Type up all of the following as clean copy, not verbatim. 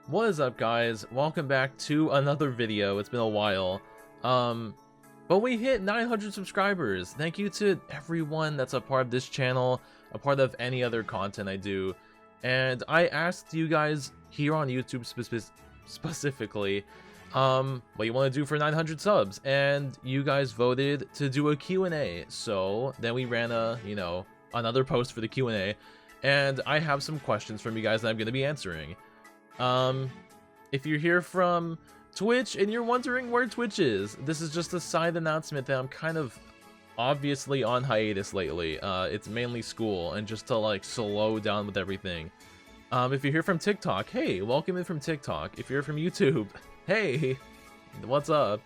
What is up, guys? Welcome back to another video. It's been a while. But we hit 900 subscribers. Thank you to everyone that's a part of this channel, a part of any other content I do. And I asked you guys here on YouTube specifically what you want to do for 900 subs, and you guys voted to do a Q&A. So then we ran another post for the Q&A, and I have some questions from you guys that I'm going to be answering. If you're here from Twitch and you're wondering where Twitch is, this is just a side announcement that I'm kind of obviously on hiatus lately. It's mainly school and just to like slow down with everything. If you're here from TikTok, hey, welcome in from TikTok. If you're from YouTube, hey, what's up?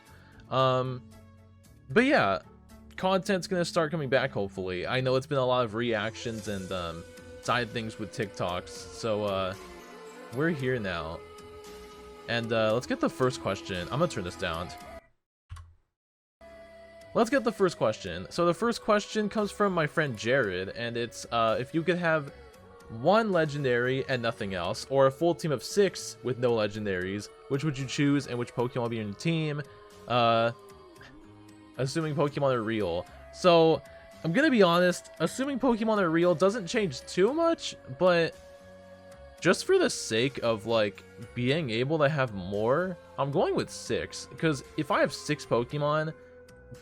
But yeah, content's gonna start coming back hopefully. I know it's been a lot of reactions and side things with TikToks, so we're here now. And let's get the first question. I'm gonna turn this down. Let's get the first question. So the first question comes from my friend Jared, and it's if you could have one legendary and nothing else, or a full team of 6 with no legendaries, which would you choose and which Pokemon would be on your team? Assuming Pokemon are real. So I'm gonna be honest, assuming Pokemon are real doesn't change too much, but just for the sake of like being able to have more, I'm going with 6, because if I have 6 Pokemon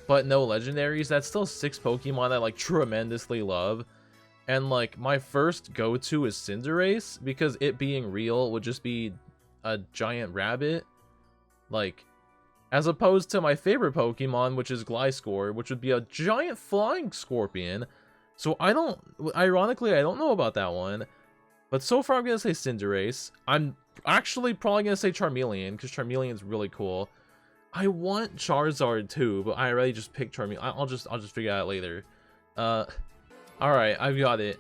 but no legendaries, that's still 6 Pokemon I like tremendously love. And like my first go-to is Cinderace, because it being real would just be a giant rabbit, like, as opposed to my favorite Pokemon, which is Gliscor, which would be a giant flying scorpion. So ironically I don't know about that one. But so far I'm going to say Cinderace. I'm actually probably going to say Charmeleon, because Charmeleon's really cool. I want Charizard too, but I already just picked Charmeleon. I'll just figure it out later. Alright, I've got it.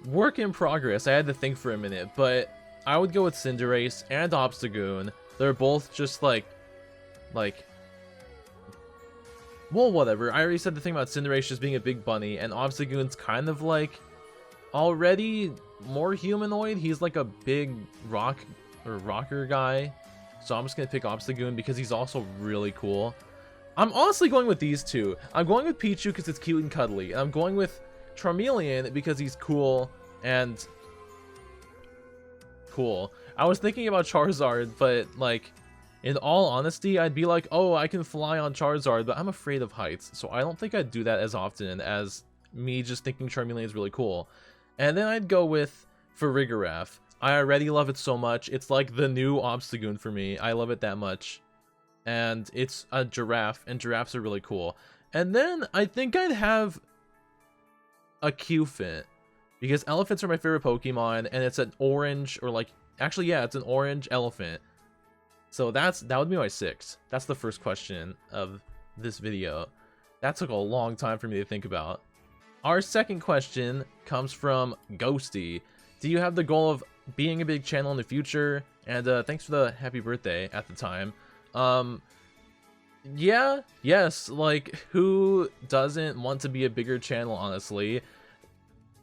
Work in progress. I had to think for a minute, but I would go with Cinderace and Obstagoon. They're both just well, whatever. I already said the thing about Cinderace just being a big bunny, and Obstagoon's kind of like already more humanoid. He's like a big rocker guy, so I'm just gonna pick Obstagoon because he's also really cool. I'm honestly going with these two. I'm going with Pichu because it's cute and cuddly, and I'm going with Charmeleon because he's cool and cool. I was thinking about Charizard, but like in all honesty I'd be like, oh, I can fly on Charizard, but I'm afraid of heights, so I don't think I'd do that as often as me just thinking Charmeleon is really cool. And then I'd go with Farigiraf. I already love it so much. It's like the new Obstagoon for me. I love it that much. And it's a giraffe, and giraffes are really cool. And then I think I'd have a Cufant, because elephants are my favorite Pokemon, and it's an orange, or like, actually, yeah, it's an orange elephant. So that would be my 6. That's the first question of this video. That took a long time for me to think about. Our second question comes from Ghosty. Do you have the goal of being a big channel in the future? And thanks for the happy birthday at the time. Yeah, yes, like, who doesn't want to be a bigger channel, honestly?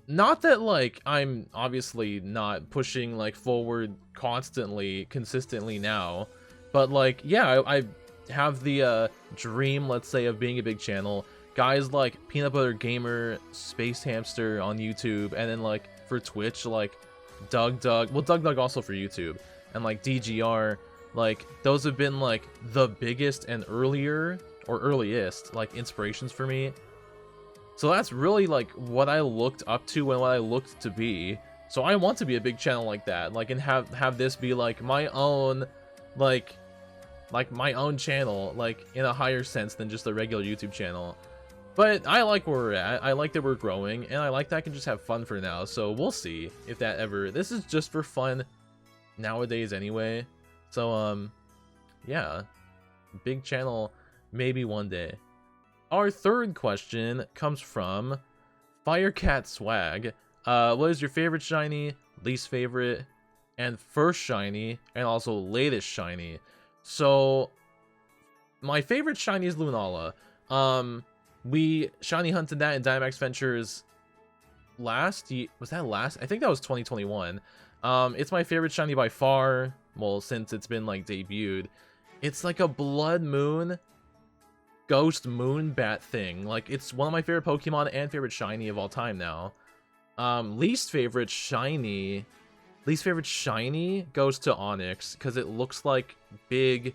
Not that, like, I'm obviously not pushing, like, forward constantly, consistently now, but, like, yeah, I have the dream, let's say, of being a big channel. Guys like Peanut Butter Gamer, Space Hamster on YouTube, and then like for Twitch, like Doug, well, Doug also for YouTube, and like DGR, like those have been like the biggest and earliest like inspirations for me. So that's really like what I looked up to and what I looked to be. So I want to be a big channel like that, like, and have this be like my own, like my own channel, like in a higher sense than just a regular YouTube channel. But I like where we're at. I like that we're growing, and I like that I can just have fun for now. So we'll see if that ever... This is just for fun nowadays anyway. So, yeah. Big channel, maybe one day. Our third question comes from Firecat Swag. What is your favorite shiny, least favorite, and first shiny, and also latest shiny? So, my favorite shiny is Lunala. We shiny hunted that in Dynamax Ventures was that last? I think that was 2021. It's my favorite shiny by far. Well, since it's been like debuted. It's like a blood moon ghost moon bat thing. Like, it's one of my favorite Pokemon and favorite shiny of all time now. Least favorite shiny goes to Onyx because it looks like big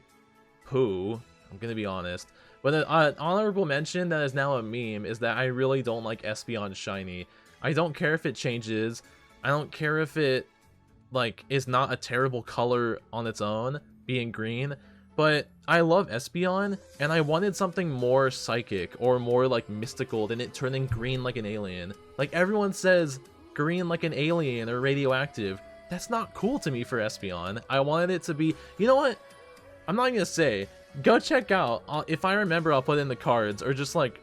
poo. I'm gonna be honest. But an honorable mention that is now a meme is that I really don't like Espeon shiny. I don't care if it changes. I don't care if it like is not a terrible color on its own, being green. But I love Espeon, and I wanted something more psychic or more like mystical than it turning green like an alien. Like, everyone says green like an alien or radioactive. That's not cool to me for Espeon. I wanted it to be, you know what? I'm not gonna say. Go check out. If I remember, I'll put it in the cards, or just like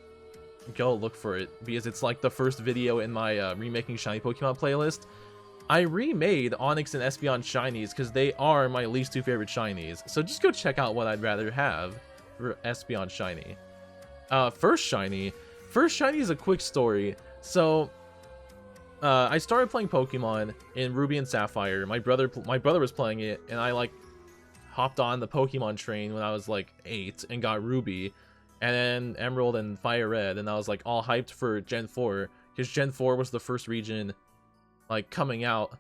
go look for it because it's like the first video in my remaking shiny Pokemon playlist. I remade Onyx and Espeon shinies because they are my least two favorite shinies. So just go check out what I'd rather have for Espeon shiny. First shiny is a quick story. So I started playing Pokemon in Ruby and Sapphire. My brother was playing it, and I like hopped on the Pokemon train when I was like 8 and got Ruby, and then Emerald and Fire Red, and I was like all hyped for Gen 4 because Gen 4 was the first region like coming out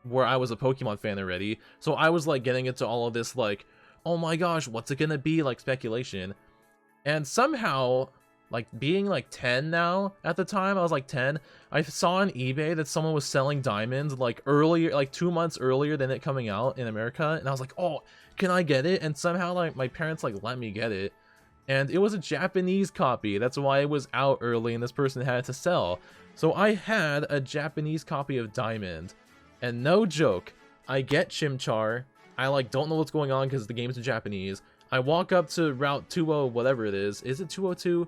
where I was a Pokemon fan already. So I was like getting into all of this like, oh my gosh, what's it gonna be, like speculation. And somehow, like being like 10 now, at the time I was like 10, I saw on eBay that someone was selling diamonds like earlier, like 2 months earlier than it coming out in America, and I was like, oh, can I get it? And somehow like my parents like let me get it, and it was a Japanese copy. That's why it was out early and this person had it to sell. So I had a Japanese copy of Diamond, and no joke, I get Chimchar. I like don't know what's going on because the game's in Japanese. I walk up to Route 20, whatever it is it 202?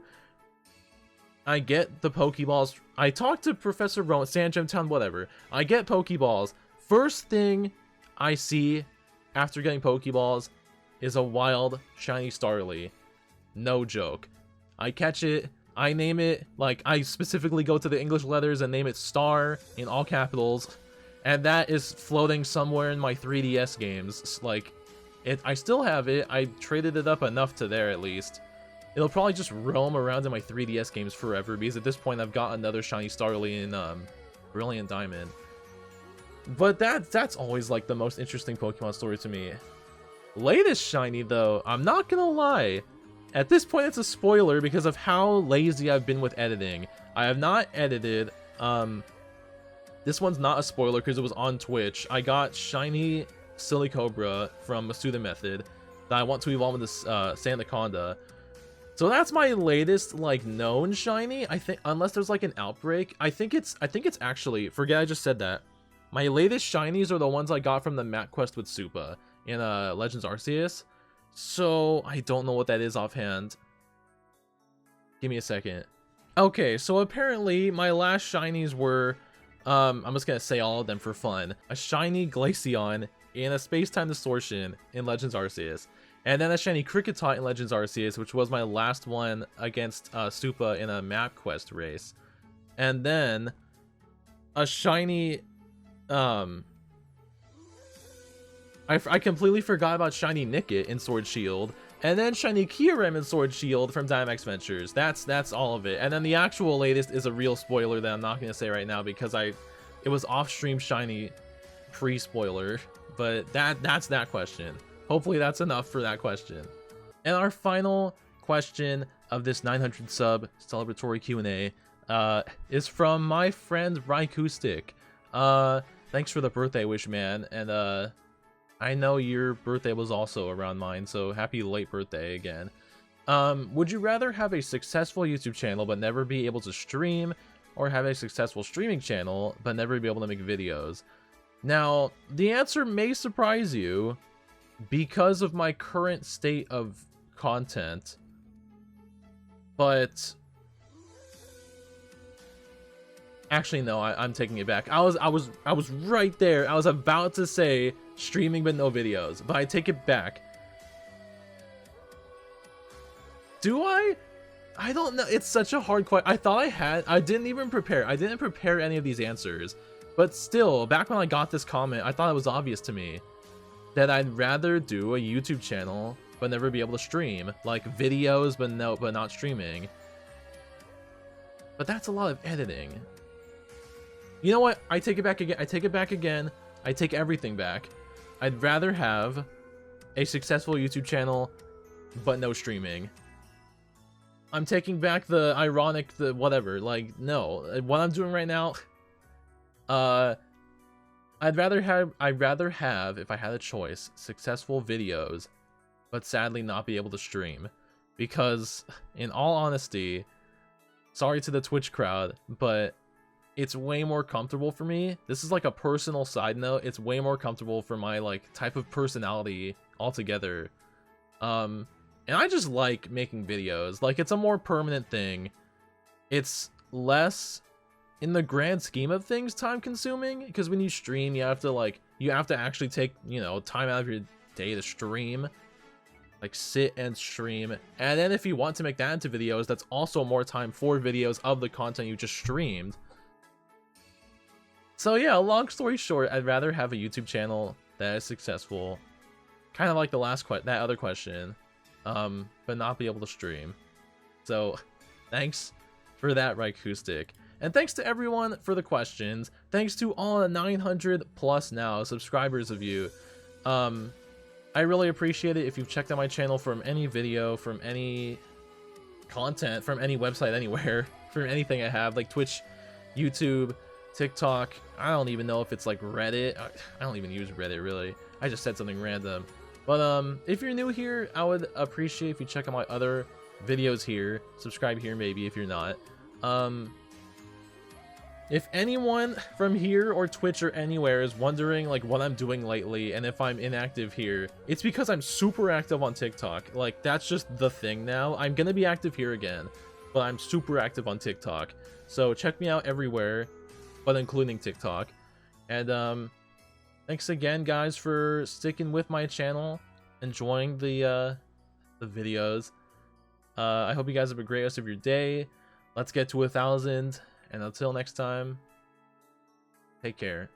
I get the Pokeballs. I talk to Professor Rowan, Sand Gem Town, whatever. I get Pokeballs. First thing I see after getting Pokeballs is a wild shiny Starly. No joke. I catch it. I name it, like, I specifically go to the English letters and name it Star in all capitals, and that is floating somewhere in my 3DS games. Like, I still have it. I traded it up enough to there, at least. It'll probably just roam around in my 3DS games forever, because at this point I've got another shiny Starly in Brilliant Diamond. But that's always, like, the most interesting Pokemon story to me. Latest shiny, though, I'm not gonna lie. At this point, it's a spoiler because of how lazy I've been with editing. I have not edited. This one's not a spoiler because it was on Twitch. I got shiny Silicobra from Masuda Method that I want to evolve into Sandaconda. So that's my latest like known shiny. I think, unless there's like an outbreak, I think it's actually, forget I just said that. My latest shinies are the ones I got from the map quest with Supa in Legends Arceus. So I don't know what that is offhand. Give me a second. Okay, so apparently my last shinies were, I'm just gonna say all of them for fun. A shiny Glaceon in a Space-Time Distortion in Legends Arceus. And then a shiny Kricketot in Legends Arceus, which was my last one against Supa in a map quest race. And then a shiny, I completely forgot about shiny Nickit in Sword Shield, and then shiny Kyurem in Sword Shield from Dynamax Ventures. That's all of it. And then the actual latest is a real spoiler that I'm not gonna say right now because it was off-stream shiny pre-spoiler. But that's that question. Hopefully that's enough for that question. And our final question of this 900 sub celebratory Q&A is from my friend Raikustic. Thanks for the birthday wish, man, and I know your birthday was also around mine, so happy late birthday again. Would you rather have a successful YouTube channel but never be able to stream, or have a successful streaming channel but never be able to make videos? Now, the answer may surprise you because of my current state of content, but actually no, I'm taking it back. I was right there. I was about to say streaming but no videos, but I take it back. Do I? I don't know. It's such a hard question. I thought I didn't even prepare. I didn't prepare any of these answers, But still, back when I got this comment, I thought it was obvious to me that I'd rather do a YouTube channel but never be able to stream, like videos but not streaming. But that's a lot of editing. You know what? I take it back again. I take it back again. I take everything back. I'd rather have a successful YouTube channel but no streaming. I'm taking back the ironic, the whatever. Like, no. What I'm doing right now, I'd rather have, if I had a choice, successful videos, but sadly not be able to stream. Because, in all honesty, sorry to the Twitch crowd, but it's way more comfortable for me. This is like a personal side note. It's way more comfortable for my like type of personality altogether. And I just like making videos. Like, it's a more permanent thing. It's less, in the grand scheme of things, time consuming, because when you stream, you have to actually take, you know, time out of your day to stream. Like, sit and stream. And then if you want to make that into videos, that's also more time for videos of the content you just streamed. So yeah, long story short, I'd rather have a YouTube channel that is successful, kind of like the that other question, but not be able to stream. So thanks for that, Raikustic. And thanks to everyone for the questions. Thanks to all the 900 plus now subscribers of you. I really appreciate it if you've checked out my channel from any video, from any content, from any website, anywhere, from anything I have, like Twitch, YouTube, TikTok. I don't even know if it's like Reddit. I don't even use Reddit, really. I just said something random. But if you're new here, I would appreciate if you check out my other videos here. Subscribe here, maybe, if you're not. If anyone from here or Twitch or anywhere is wondering like what I'm doing lately and if I'm inactive here, it's because I'm super active on TikTok. Like, that's just the thing now. I'm gonna be active here again, but I'm super active on TikTok. So check me out everywhere, but including TikTok. And thanks again, guys, for sticking with my channel, enjoying the videos. I hope you guys have a great rest of your day. Let's get to 1,000. And until next time, take care.